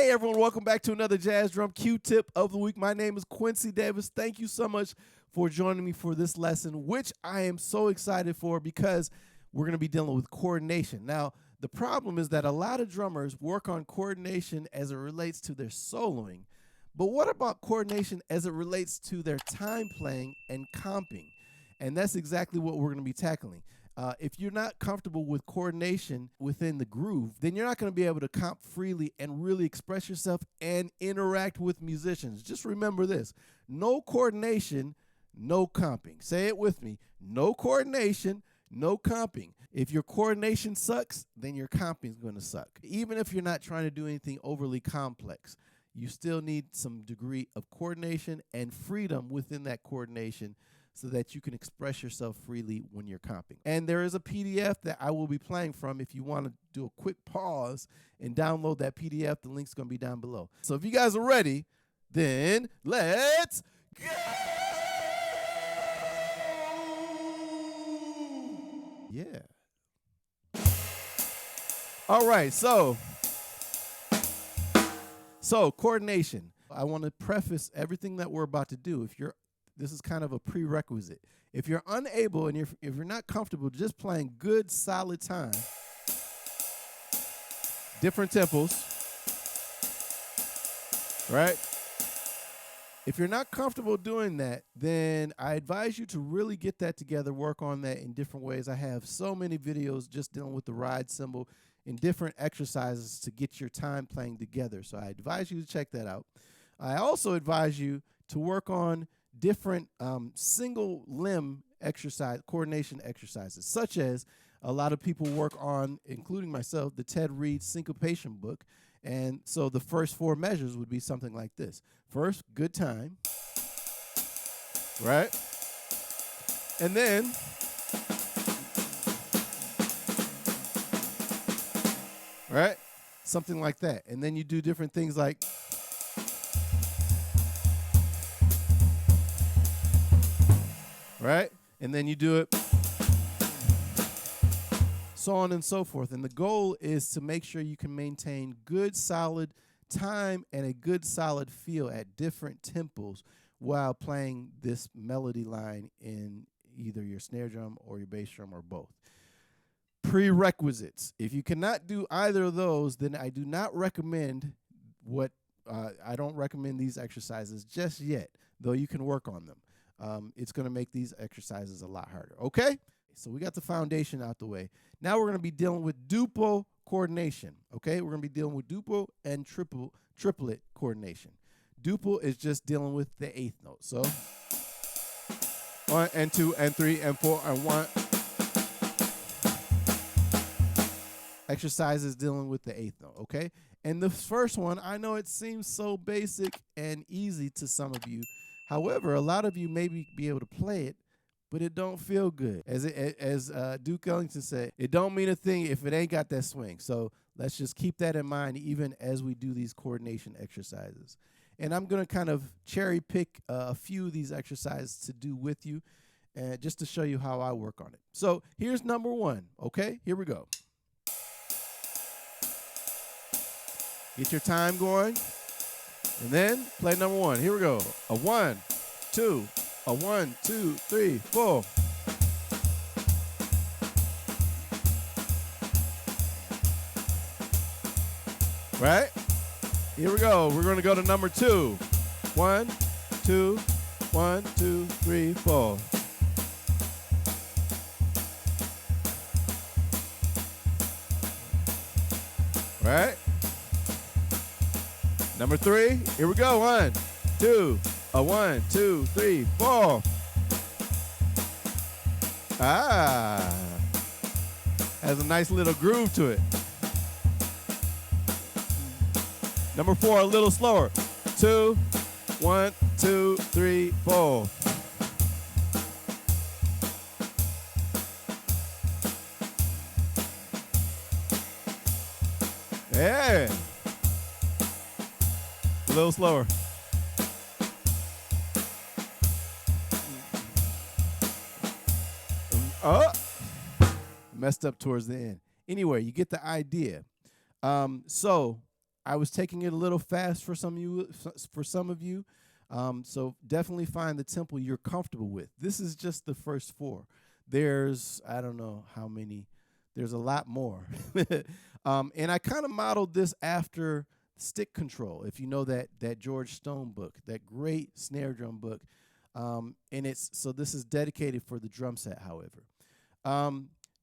Hey everyone, welcome back to another Jazz Drum Q-Tip of the week. My name is Quincy Davis. Thank you so much for joining me for this lesson, which I am so excited for because we're going to be dealing with coordination. Now, the problem is that a lot of drummers work on coordination as it relates to their soloing, but what about coordination as it relates to their time playing and comping? And that's exactly what we're going to be tackling. If you're not comfortable with coordination within the groove, then you're not going to be able to comp freely and really express yourself and interact with musicians. Just remember this: no coordination, no comping. Say it with me: no coordination, no comping. If your coordination sucks, then your comping is going to suck. Even if you're not trying to do anything overly complex, you still need some degree of coordination and freedom within that coordination so that you can express yourself freely when you're comping. And there is a PDF that I will be playing from. If you want to do a quick pause and download that PDF, the link's going to be down below. So if you guys are ready, then let's go! Yeah. All right, so coordination. I want to preface everything that we're about to do. This is kind of a prerequisite. If you're unable and if you're not comfortable just playing good, solid time, different tempos, right? If you're not comfortable doing that, then I advise you to really get that together, work on that in different ways. I have so many videos just dealing with the ride cymbal and different exercises to get your time playing together. So I advise you to check that out. I also advise you to work on different single limb coordination exercises, such as a lot of people work on, including myself, the Ted Reed syncopation book. And so the first 4 measures would be something like this. First, good time, right? And then right? Something like that. And then you do different things like right? And then you do it, so on and so forth. And the goal is to make sure you can maintain good, solid time and a good, solid feel at different tempos while playing this melody line in either your snare drum or your bass drum or both. Prerequisites. If you cannot do either of those, then I do not recommend I don't recommend these exercises just yet, though you can work on them. It's going to make these exercises a lot harder, okay? So we got the foundation out the way. Now we're going to be dealing with duple coordination, okay? We're going to be dealing with duple and triplet coordination. Duple is just dealing with the 8th note. So 1 and 2 and 3 and 4 and 1. Exercises dealing with the 8th note, okay? And the first one, I know it seems so basic and easy to some of you. However, a lot of you may be able to play it, but it don't feel good. As Duke Ellington said, it don't mean a thing if it ain't got that swing. So let's just keep that in mind even as we do these coordination exercises. And I'm going to kind of cherry pick a few of these exercises to do with you just to show you how I work on it. So here's number 1, okay? Here we go. Get your time going. And then play number 1. Here we go. A 1, 2, a 1, 2, 3, 4. Right? Here we go. We're going to go to number 2. 1, 2, 1, 2, 3, 4. Right? Number 3, here we go. 1, 2, a 1, 2, 3, 4. Ah, has a nice little groove to it. Number 4, a little slower. 2, 1, 2, 3, 4. Yeah. A little slower. Oh, messed up towards the end. Anyway, you get the idea. So I was taking it a little fast for some of you. So definitely find the tempo you're comfortable with. This is just the first 4. There's, I don't know how many. There's a lot more. And I kind of modeled this after Stick Control, if you know that George Stone book, that great snare drum book. And so this is dedicated for the drum set, however.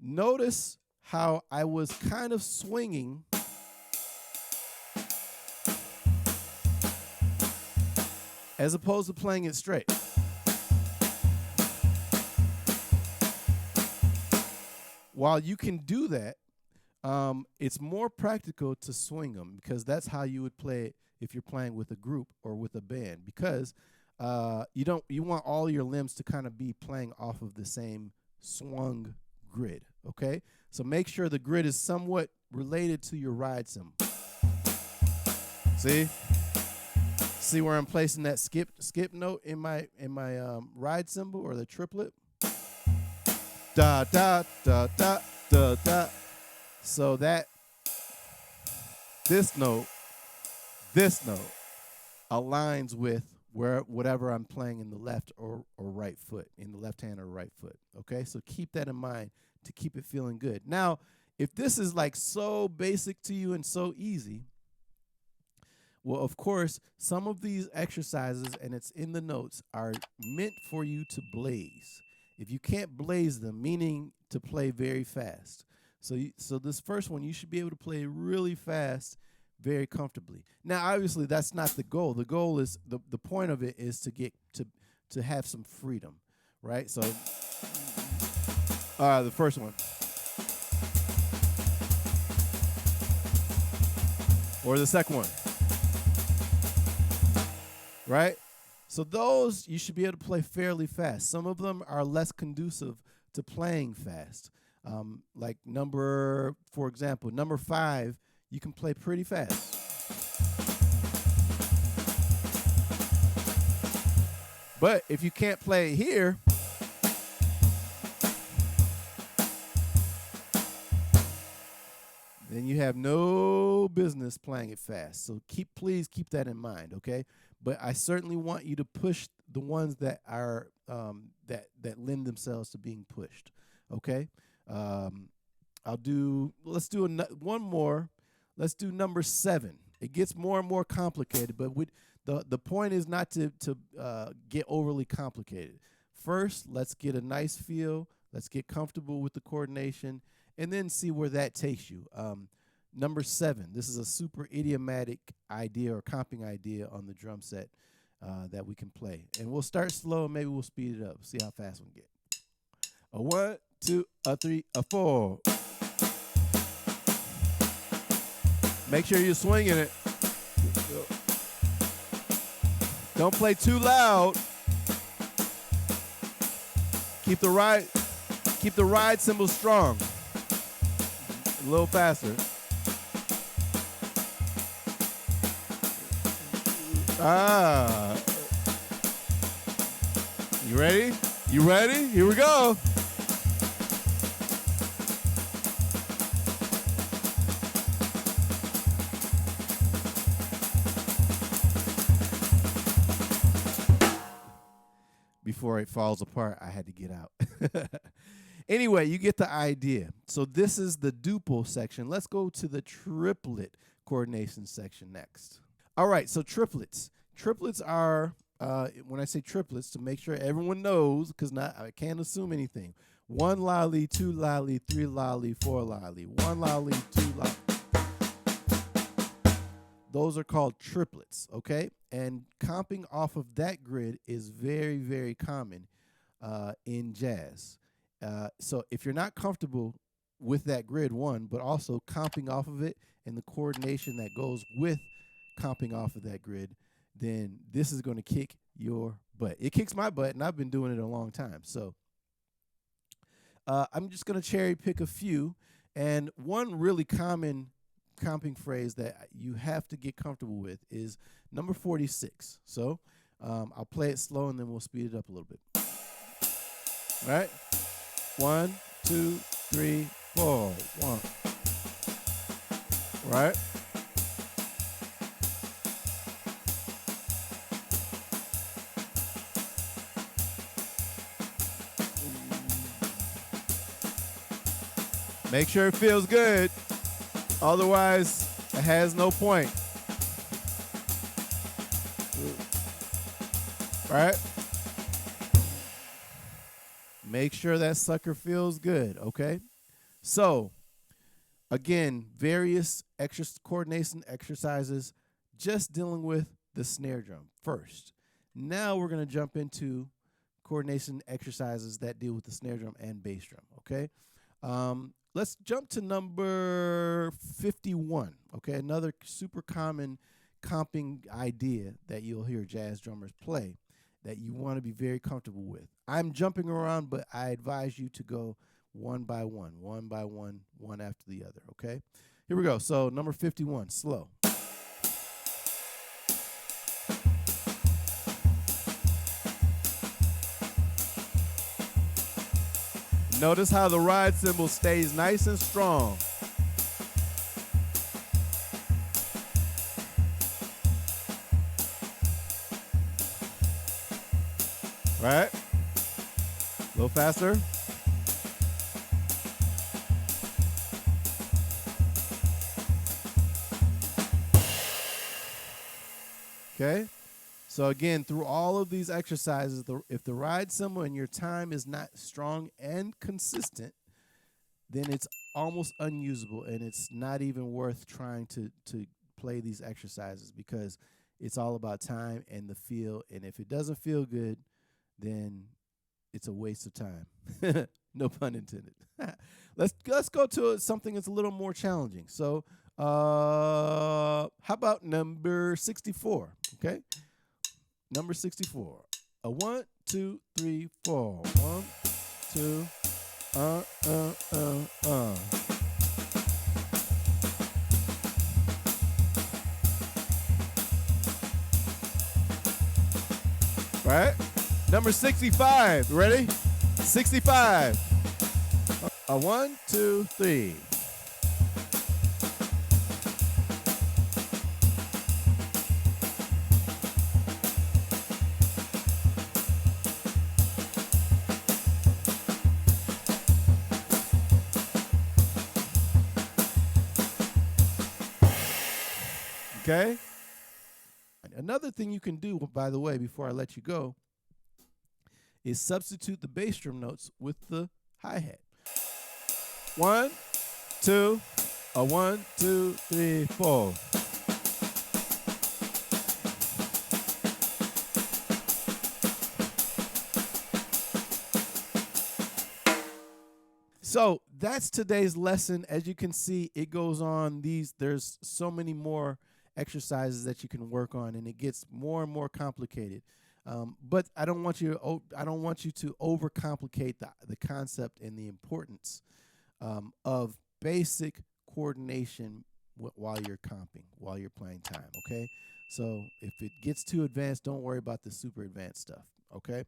Notice how I was kind of swinging as opposed to playing it straight. While you can do that, it's more practical to swing them, because that's how you would play it if you're playing with a group or with a band, because you want all your limbs to kind of be playing off of the same swung grid, okay? So make sure the grid is somewhat related to your ride cymbal. See where I'm placing that skip note in my ride cymbal, or the triplet? Da da da da da da. So that this note aligns with whatever I'm playing in the left or right foot, in the left hand or right foot. Okay, so keep that in mind to keep it feeling good. Now, if this is like so basic to you and so easy, well, of course, some of these exercises, and it's in the notes, are meant for you to blaze. If you can't blaze them, meaning to play very fast. So this first one, you should be able to play really fast, very comfortably. Now, obviously, that's not the goal. The goal is, the point of it is to get to have some freedom, right? So, the first one. Or the second one. Right? So those you should be able to play fairly fast. Some of them are less conducive to playing fast. Like for example, number 5, you can play pretty fast. But if you can't play it here, then you have no business playing it fast. So please keep that in mind, okay? But I certainly want you to push the ones that are that lend themselves to being pushed, okay? Let's do one more. Let's do number 7. It gets more and more complicated, but the point is not to get overly complicated. First, let's get a nice feel. Let's get comfortable with the coordination, and then see where that takes you. Number 7, this is a super idiomatic idea or comping idea on the drum set that we can play. And we'll start slow, and maybe we'll speed it up, see how fast we can get. A 1, 2, a 3, a 4. Make sure you're swinging it. Don't play too loud. Keep the ride cymbal strong. A little faster. You ready? You ready? Here we go. Before it falls apart, I had to get out. Anyway, you get the idea. So this is the duple section. Let's go to the triplet coordination section next. All right, so triplets. Triplets are, when I say triplets, to make sure everyone knows, because I can't assume anything. 1 lolly, 2 lolly, 3 lolly, 4 lolly. 1 lolly, 2 lolly. Those are called triplets, okay? And comping off of that grid is very, very common in jazz. So if you're not comfortable with that grid, one, but also comping off of it and the coordination that goes with comping off of that grid, then this is going to kick your butt. It kicks my butt, and I've been doing it a long time. So I'm just going to cherry pick a few. And one really common comping phrase that you have to get comfortable with is number 46. So I'll play it slow, and then we'll speed it up a little bit. All right? 1, 2, 3, 4. 1. Right? Make sure it feels good. Otherwise, it has no point. Right? Make sure that sucker feels good, okay? So, again, various coordination exercises, just dealing with the snare drum first. Now we're going to jump into coordination exercises that deal with the snare drum and bass drum, okay? Let's jump to number 51, okay? Another super common comping idea that you'll hear jazz drummers play that you want to be very comfortable with. I'm jumping around, but I advise you to go one by one, one after the other, okay? Here we go. So number 51, slow. Notice how the ride cymbal stays nice and strong. Right? A little faster. Okay? So again, through all of these exercises, if the ride cymbal and your time is not strong and consistent, then it's almost unusable, and it's not even worth trying to play these exercises, because it's all about time and the feel, and if it doesn't feel good, then it's a waste of time. No pun intended. Let's go to something that's a little more challenging. So how about number 64, okay? Number 64. A 1, 2, 3, 4. 1, 2, Right? Number 65. Ready? 65. A 1, 2, 3. Okay? Another thing you can do, by the way, before I let you go, is substitute the bass drum notes with the hi-hat. 1, 2, a 1, 2, 3, 4. So that's today's lesson. As you can see, it goes on. There's so many more exercises that you can work on, and it gets more and more complicated. But I don't want you to overcomplicate the concept and the importance of basic coordination while you're comping, while you're playing time. Okay, so if it gets too advanced, don't worry about the super advanced stuff. Okay.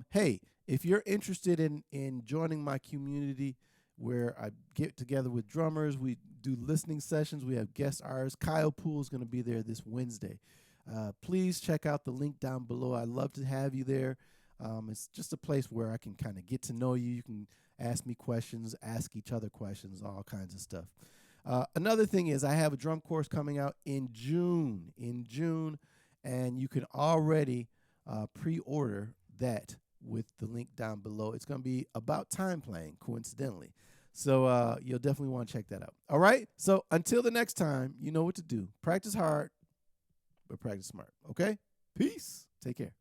Hey, if you're interested in joining my community, where I get together with drummers, we do listening sessions, we have guest artists. Kyle Poole is going to be there this Wednesday. Please check out the link down below. I'd love to have you there. It's just a place where I can kind of get to know you. You can ask me questions, ask each other questions, all kinds of stuff. Another thing is I have a drum course coming out in June, and you can already pre-order that with the link down below. It's going to be about time playing, coincidentally. So you'll definitely want to check that out. All right? So until the next time, you know what to do. Practice hard, but practice smart. Okay? Peace. Take care.